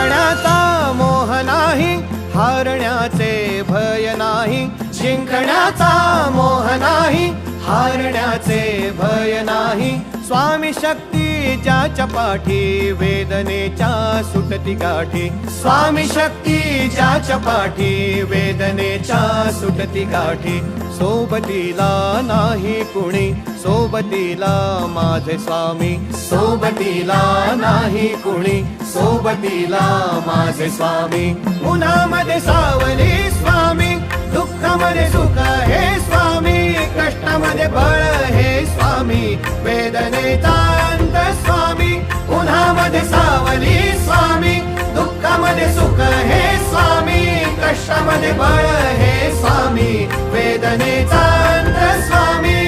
जिंकण्याचा मोह नाही, हारण्याचे भय नाही. जिंकण्याचा मोह नाही, हारण्याचे भय नाही. स्वामी शक्ती ज्याच्या पाठी, वेदनेच्या सुटती गाठी. स्वामी शक्ती ज्याच्या पाठी, वेदनेच्या सुटती गाठी. सोबतीला नाही कुणी, सोबतीला माझे स्वामी. सोबतीला नाही कुणी, सोबतीला माझे स्वामी. उन्हामध्ये सावली स्वामी, दुःखामध्ये सुख हे स्वामी. कष्टामध्ये बळ हे स्वामी, वेदनेचा अंत स्वामी. उन्हामध्ये सावली स्वामी, दुःखामध्ये सुख हे स्वामी. कष्टामध्ये बळ हे स्वामी, वेदनेचा अंत स्वामी.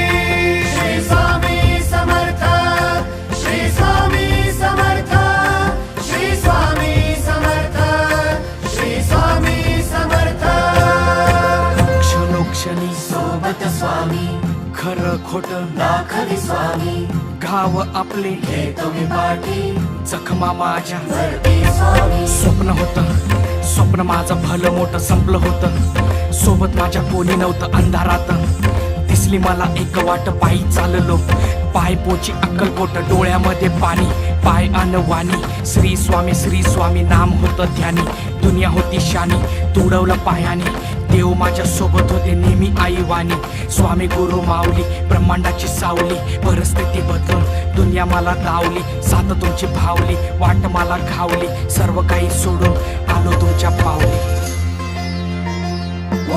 श्री स्वामी समर्थ, श्री स्वामी समर्थ, श्री स्वामी समर्थ, श्री स्वामी समर्थ. क्षणोक्षणी सोबत स्वामी, खरं खोट दाखवी स्वामी. घाव आपले घेतो मी पाठी, जखमा माझ्या भरती स्वामी. स्वप्न होतं, स्वप्न माझं भलं मोठं संपलं होतं. सोबत माझ्या कोणी नव्हतं अंधारात. दिसली मला एक वाट, पायी चाललो पाय पोची अक्कलकोट. डोळ्यामध्ये पाणी, पाय अनवाणी. श्री स्वामी नाम होतं ध्यानी. दुनिया होती शानी, तुडवलं पायाने. देव माझ्या सोबत होते नेहमी आईवानी. स्वामी गुरु माऊली, ब्रह्मांडाची सावली. परिस्थिती बदलून दुनिया मला दावली. साथ तुमची भावली, वाट मला घावली. सर्व काही सोडून आलो तुमच्या पावली.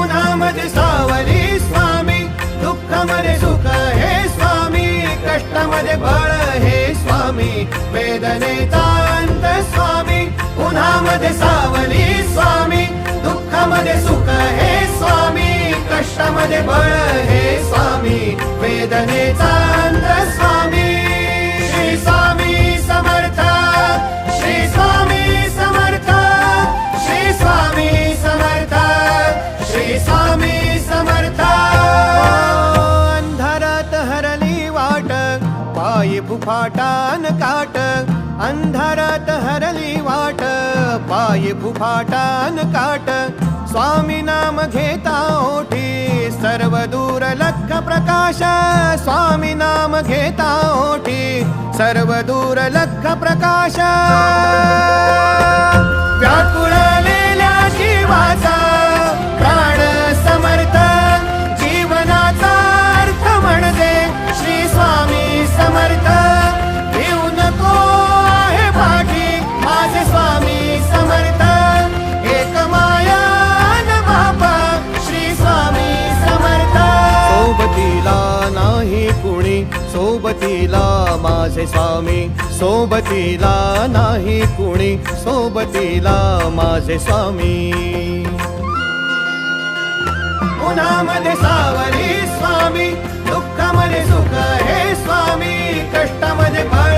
उन्हामध्ये सावली स्वामी, दुःखामध्ये सुख हे स्वामी. कष्टामध्ये बळ हे स्वामी, वेदनेचा अंत स्वामी. उन्हामध्ये सावली स्वामी, दुःखामध्ये सुख हे स्वामी. कष्टामध्ये बळ हे स्वामी, वेदनेचा अंत स्वामी. श्री स्वामी समर्थ, श्री स्वामी समर्थ, श्री स्वामी समर्थ, श्री स्वामी समर्थ. अंधारात हरली वाट, पायी फुफाटान काट. अंधारात हरली वाट, पायी फुफाटान काट. स्वामी नाम घेता ओठी, सर्व दूर लख प्रकाश. स्वामी नाम घेता ओठी, सर्व दूर लख प्रकाश. व्याकुळलेल्या जीवाचा प्राण समर्थ, जीवनाचा अर्थ म्हणजे श्री स्वामी समर्थ. घेऊ नको आहे पाठी, माझे स्वामी समर्थ. एक माया न बापा, श्री स्वामी समर्थ. सोबतीला नाही कुणी, सोबतीला माझे स्वामी. सोबतीला नाही कुणी, सोबतीला माझे स्वामी. उन्हामध्ये सावली स्वामी, दुःखामध्ये सुख हे स्वामी. कष्टामध्ये बळ